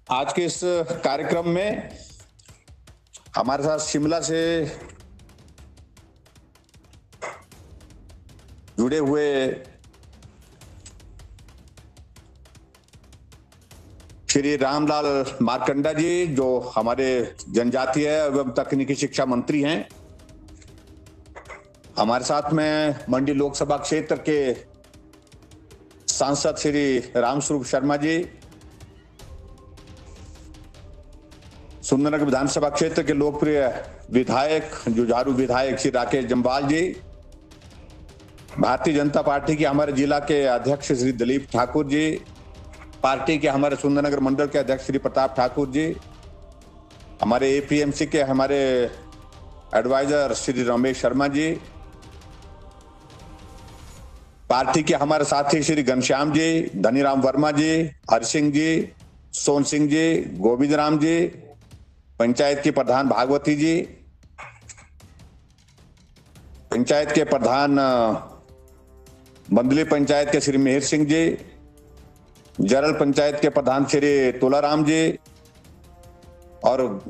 आज के इस कार्यक्रम में हमारे साथ शिमला से जुड़े हुए श्री रामलाल मारकंडा जी, जो हमारे जनजातीय एवं तकनीकी शिक्षा मंत्री हैं। हमारे साथ में मंडी लोकसभा क्षेत्र के सांसद श्री रामस्वरूप शर्मा जी, सुंदरनगर विधानसभा क्षेत्र के लोकप्रिय विधायक जुझारू विधायक श्री राकेश जम्वाल जी, भारतीय जनता पार्टी के हमारे जिला के अध्यक्ष श्री दिलीप ठाकुर जी, पार्टी के हमारे सुंदरनगर मंडल के अध्यक्ष श्री प्रताप ठाकुर जी, हमारे एपीएमसी के हमारे एडवाइजर श्री रमेश शर्मा जी, पार्टी के हमारे साथी श्री घनश्याम जी, धनीराम वर्मा जी, हरि सिंह जी, सोन सिंह जी, गोविंद राम जी, पंचायत के प्रधान भागवती जी, पंचायत के प्रधान बंदली पंचायत के श्री मेहर सिंह जी, जरल पंचायत के प्रधान श्री तुलाराम जी और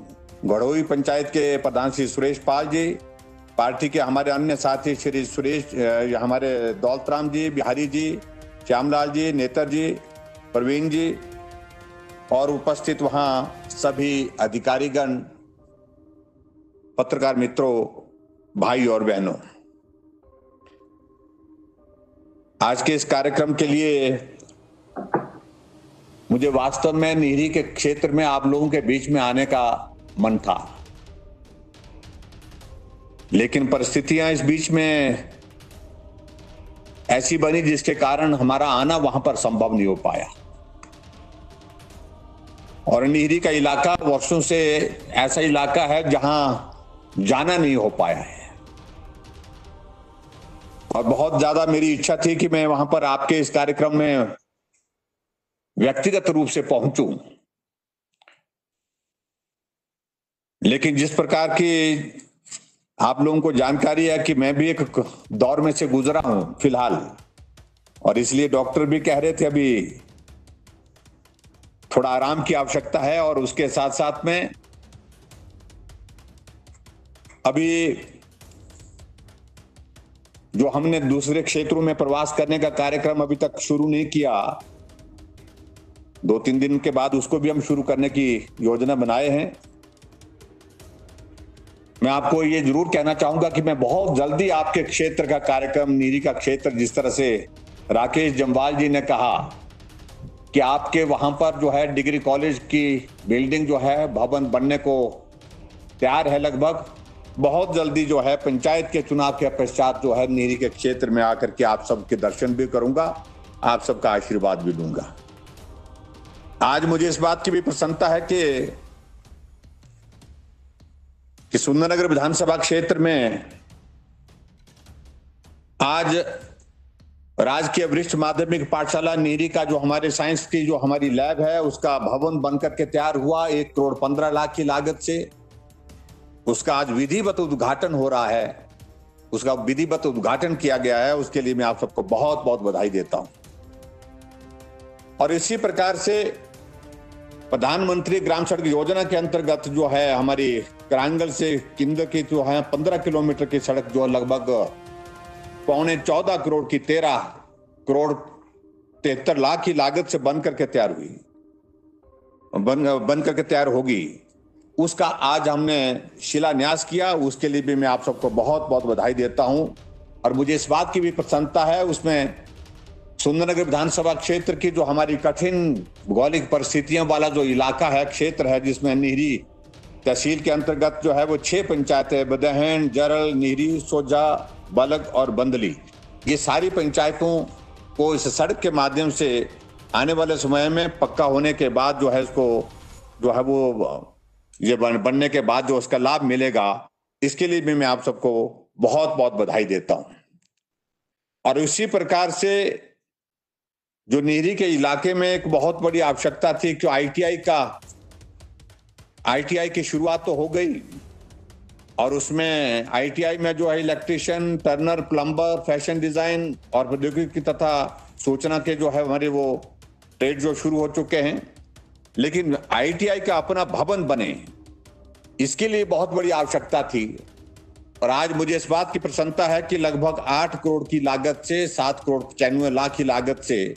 गढ़ोई पंचायत के प्रधान श्री सुरेश पाल जी, पार्टी के हमारे अन्य साथी श्री सुरेश हमारे दौलतराम जी, बिहारी जी, श्यामलाल जी, नेतर जी, प्रवीण जी और उपस्थित वहां सभी अधिकारीगण, पत्रकार मित्रों, भाई और बहनों, आज के इस कार्यक्रम के लिए मुझे वास्तव में नीरी के क्षेत्र में आप लोगों के बीच में आने का मन था, लेकिन परिस्थितियां इस बीच में ऐसी बनी जिसके कारण हमारा आना वहां पर संभव नहीं हो पाया। और नीरी का इलाका वर्षों से ऐसा इलाका है जहां जाना नहीं हो पाया है और बहुत ज्यादा मेरी इच्छा थी कि मैं वहां पर आपके इस कार्यक्रम में व्यक्तिगत रूप से पहुंचूं, लेकिन जिस प्रकार की आप लोगों को जानकारी है कि मैं भी एक दौर में से गुजरा हूं फिलहाल, और इसलिए डॉक्टर भी कह रहे थे अभी थोड़ा आराम की आवश्यकता है। और उसके साथ साथ में अभी जो हमने दूसरे क्षेत्रों में प्रवास करने का कार्यक्रम अभी तक शुरू नहीं किया, 2-3 दिन के बाद उसको भी हम शुरू करने की योजना बनाए हैं। मैं आपको ये जरूर कहना चाहूंगा कि मैं बहुत जल्दी आपके क्षेत्र का कार्यक्रम, नीरी का क्षेत्र, जिस तरह से राकेश जम्वाल जी ने कहा कि आपके वहां पर जो है डिग्री कॉलेज की बिल्डिंग जो है भवन बनने को तैयार है लगभग, बहुत जल्दी जो है पंचायत के चुनाव के पश्चात जो है नीरी के क्षेत्र में आकर के आप सबके दर्शन भी करूंगा, आप सबका आशीर्वाद भी दूंगा। आज मुझे इस बात की भी प्रसन्नता है कि सुंदरनगर विधानसभा क्षेत्र में आज राजकीय वरिष्ठ माध्यमिक पाठशाला नीरी का जो हमारे साइंस की जो हमारी लैब है उसका भवन बनकर के तैयार हुआ 1,15,00,000 की लागत से। उसका आज विधिवत उद्घाटन हो रहा है, उसका विधिवत उद्घाटन किया गया है, उसके लिए मैं आप सबको बहुत बहुत बधाई देता हूं। और इसी प्रकार से प्रधानमंत्री ग्राम सड़क योजना के अंतर्गत जो है हमारी करांगल से किंदर की जो है 15 किलोमीटर की सड़क जो लगभग 14.25 करोड़ की 13,73,00,000 की लागत से बन करके तैयार हुई, बन करके तैयार होगी, उसका आज हमने शिलान्यास किया। उसके लिए भी मैं आप सबको बहुत बहुत बधाई देता हूं। और मुझे इस बात की भी प्रसन्नता है, उसमें सुंदरनगर विधानसभा क्षेत्र की जो हमारी कठिन भौगोलिक परिस्थितियों वाला जो इलाका है, क्षेत्र है, जिसमें नीरी तहसील के अंतर्गत जो है वो 6 पंचायतें, बदहन, जरल, नीरी, सोजा, बलग और बंदली, ये सारी पंचायतों को इस सड़क के माध्यम से आने वाले समय में पक्का होने के बाद जो है इसको जो है वो ये बनने के बाद जो उसका लाभ मिलेगा, इसके लिए भी मैं आप सबको बहुत बहुत बधाई देता हूं। और इसी प्रकार से जो नीरी के इलाके में एक बहुत बड़ी आवश्यकता थी कि आईटीआई की शुरुआत तो हो गई, और उसमें आईटीआई में जो है electrician, Turner, plumber, fashion design और प्रौद्योगिकी तथा सूचना के जो है हमारे वो ट्रेड जो शुरू हो चुके हैं। लेकिन आईटीआई का अपना भवन बने, इसके लिए बहुत बड़ी आवश्यकता थी। और आज मुझे इस बात की प्रसन्नता है कि लगभग 8 करोड़ की लागत से 7 करोड़ 95 लाख की लागत से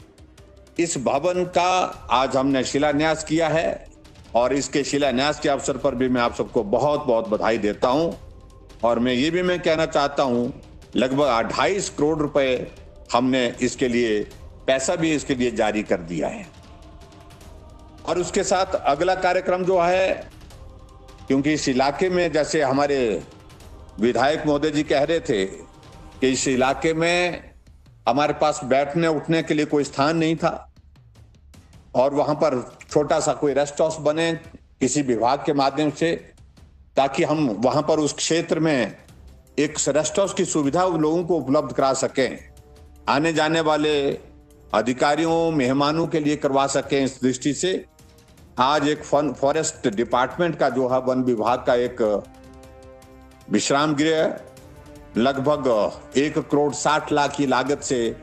इस भवन का आज हमने शिलान्यास किया है। और इसके शिलान्यास के अवसर पर भी मैं आप सबको बहुत बहुत बधाई देता हूं। और मैं कहना चाहता हूं, लगभग 2.5 करोड़ रुपए हमने इसके लिए पैसा भी इसके लिए जारी कर दिया है। और उसके साथ अगला कार्यक्रम जो है, क्योंकि इस इलाके में जैसे हमारे विधायक महोदय जी कह रहे थे कि इस इलाके में हमारे पास बैठने उठने के लिए कोई स्थान नहीं था और वहां पर छोटा सा कोई रेस्ट हाउस बने किसी विभाग के माध्यम से, ताकि हम वहां पर उस क्षेत्र में एक रेस्ट हाउस की सुविधा लोगों को उपलब्ध करा सकें, आने जाने वाले अधिकारियों मेहमानों के लिए करवा सकें। इस दृष्टि से आज एक फॉरेस्ट डिपार्टमेंट का जो है वन विभाग का एक विश्राम गृह लगभग 1 करोड़ 60 लाख की लागत से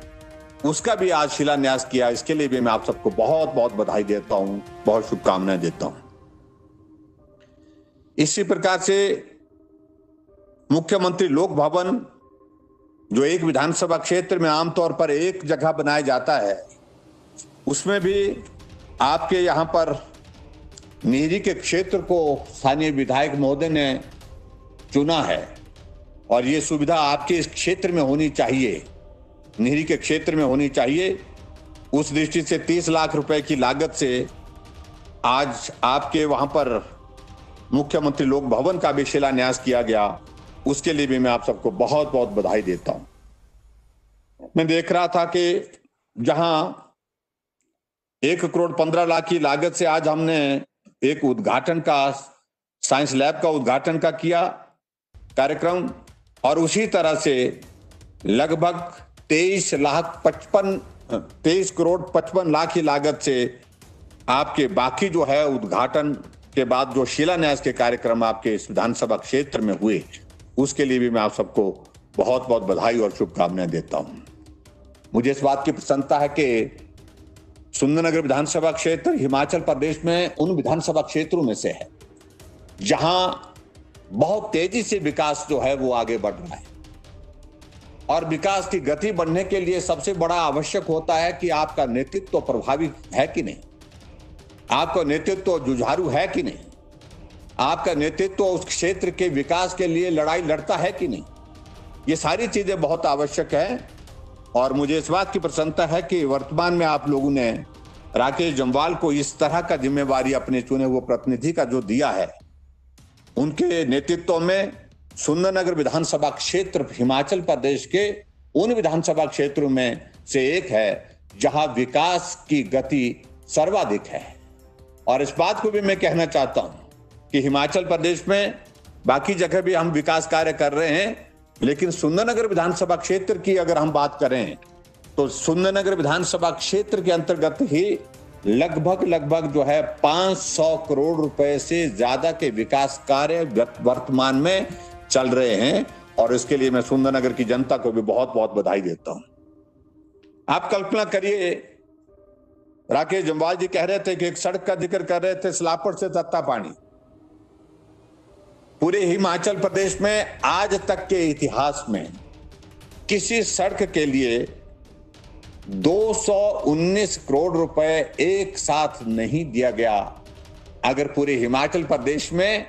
उसका भी आज शिलान्यास किया। इसके लिए भी मैं आप सबको बहुत बहुत बधाई देता हूं, बहुत शुभकामनाएं देता हूं। इसी प्रकार से मुख्यमंत्री लोक भवन, जो एक विधानसभा क्षेत्र में आमतौर पर एक जगह बनाया जाता है, उसमें भी आपके यहां पर निरी के क्षेत्र को स्थानीय विधायक महोदय ने चुना है और ये सुविधा आपके इस क्षेत्र में होनी चाहिए, निरी के क्षेत्र में होनी चाहिए। उस दृष्टि से 30 लाख रुपए की लागत से आज आपके वहां पर मुख्यमंत्री लोक भवन का भी शिलान्यास किया गया। उसके लिए भी मैं आप सबको बहुत बहुत बधाई देता हूं। मैं देख रहा था कि जहां 1 करोड़ 15 लाख की लागत से आज हमने एक उद्घाटन का, साइंस लैब का उद्घाटन का किया कार्यक्रम, और उसी तरह से लगभग 23 करोड़ 55 लाख की लागत से आपके बाकी जो है उद्घाटन के बाद जो शिलान्यास के कार्यक्रम आपके इस विधानसभा क्षेत्र में हुए, उसके लिए भी मैं आप सबको बहुत बहुत बधाई और शुभकामनाएं देता हूं। मुझे इस बात की प्रसन्नता है कि सुंदरनगर विधानसभा क्षेत्र हिमाचल प्रदेश में उन विधानसभा क्षेत्रों में से है जहां बहुत तेजी से विकास जो है वो आगे बढ़ रहा है। और विकास की गति बढ़ने के लिए सबसे बड़ा आवश्यक होता है कि आपका नेतृत्व प्रभावी है कि नहीं, आपका नेतृत्व जुझारू है कि नहीं, आपका नेतृत्व उस क्षेत्र के विकास के लिए लड़ाई लड़ता है कि नहीं। ये सारी चीजें बहुत आवश्यक है। और मुझे इस बात की प्रसन्नता है कि वर्तमान में आप लोगों ने राकेश जम्वाल को इस तरह का जिम्मेवारी अपने चुने हुए प्रतिनिधि का जो दिया है, उनके नेतृत्व में सुंदरनगर विधानसभा क्षेत्र हिमाचल प्रदेश के उन विधानसभा क्षेत्रों में से एक है जहां विकास की गति सर्वाधिक है। और इस बात को भी मैं कहना चाहता हूं कि हिमाचल प्रदेश में बाकी जगह भी हम विकास कार्य कर रहे हैं, लेकिन सुंदरनगर विधानसभा क्षेत्र की अगर हम बात करें तो सुंदरनगर विधानसभा क्षेत्र के अंतर्गत ही लगभग जो है 500 करोड़ रुपए से ज्यादा के विकास कार्य वर्तमान में चल रहे हैं। और इसके लिए मैं सुंदरनगर की जनता को भी बहुत बहुत बधाई देता हूं। आप कल्पना करिए, राकेश जम्वाल जी कह रहे थे कि एक सड़क का जिक्र कर रहे थे, सलापड़ से तत्तापानी। पूरे हिमाचल प्रदेश में आज तक के इतिहास में किसी सड़क के लिए 219 करोड़ रुपए एक साथ नहीं दिया गया। अगर पूरे हिमाचल प्रदेश में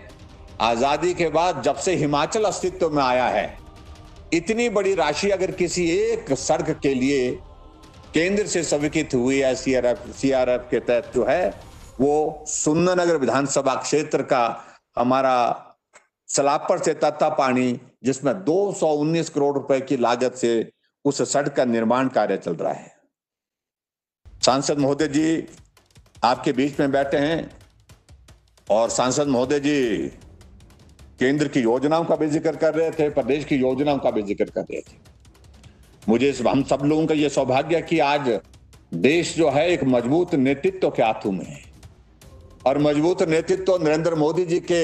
आजादी के बाद जब से हिमाचल अस्तित्व में आया है, इतनी बड़ी राशि अगर किसी एक सड़क के लिए केंद्र से स्वीकृत हुई है, सीआरएफ के तहत जो है, वो सुंदरनगर विधानसभा क्षेत्र का हमारा सलापड़ से तत्तापानी, जिसमें 219 करोड़ रुपए की लागत से उस सड़क का निर्माण कार्य चल रहा है। सांसद महोदय जी आपके बीच में बैठे हैं और सांसद महोदय जी केंद्र की योजनाओं का भी जिक्र कर रहे थे, प्रदेश की योजनाओं का भी जिक्र कर रहे थे। मुझे हम सब लोगों का यह सौभाग्य कि आज देश जो है एक मजबूत नेतृत्व के हाथों में है और मजबूत नेतृत्व नरेंद्र मोदी जी के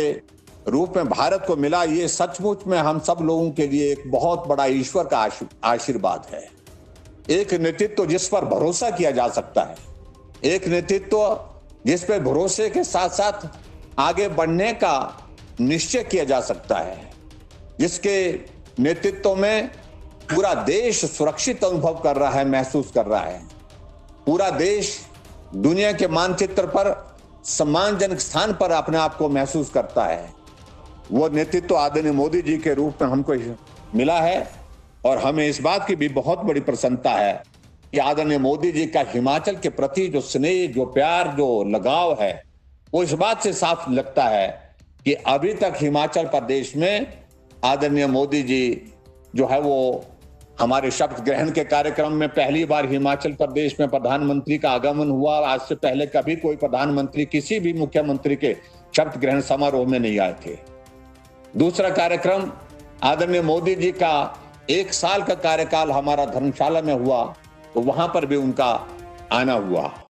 रूप में भारत को मिला। ये सचमुच में हम सब लोगों के लिए एक बहुत बड़ा ईश्वर का आशीर्वाद है। एक नेतृत्व जिस पर भरोसा किया जा सकता है, एक नेतृत्व जिस पे भरोसे के साथ साथ आगे बढ़ने का निश्चय किया जा सकता है, जिसके नेतृत्व में पूरा देश सुरक्षित अनुभव कर रहा है, महसूस कर रहा है। पूरा देश दुनिया के मानचित्र पर सम्मानजनक स्थान पर अपने आप को महसूस करता है। वो नेतृत्व आदरणीय मोदी जी के रूप में हमको मिला है और हमें इस बात की भी बहुत बड़ी प्रसन्नता है कि आदरणीय मोदी जी का हिमाचल के प्रति जो स्नेह, जो प्यार, जो लगाव है, वो इस बात से साफ लगता है कि अभी तक हिमाचल प्रदेश में आदरणीय मोदी जी जो है वो हमारे शपथ ग्रहण के कार्यक्रम में पहली बार हिमाचल प्रदेश में प्रधानमंत्री का आगमन हुआ। आज से पहले कभी कोई प्रधानमंत्री किसी भी मुख्यमंत्री के शपथ ग्रहण समारोह में नहीं आए थे। दूसरा कार्यक्रम आदरणीय मोदी जी का 1 साल का कार्यकाल हमारा धर्मशाला में हुआ, तो वहां पर भी उनका आना हुआ।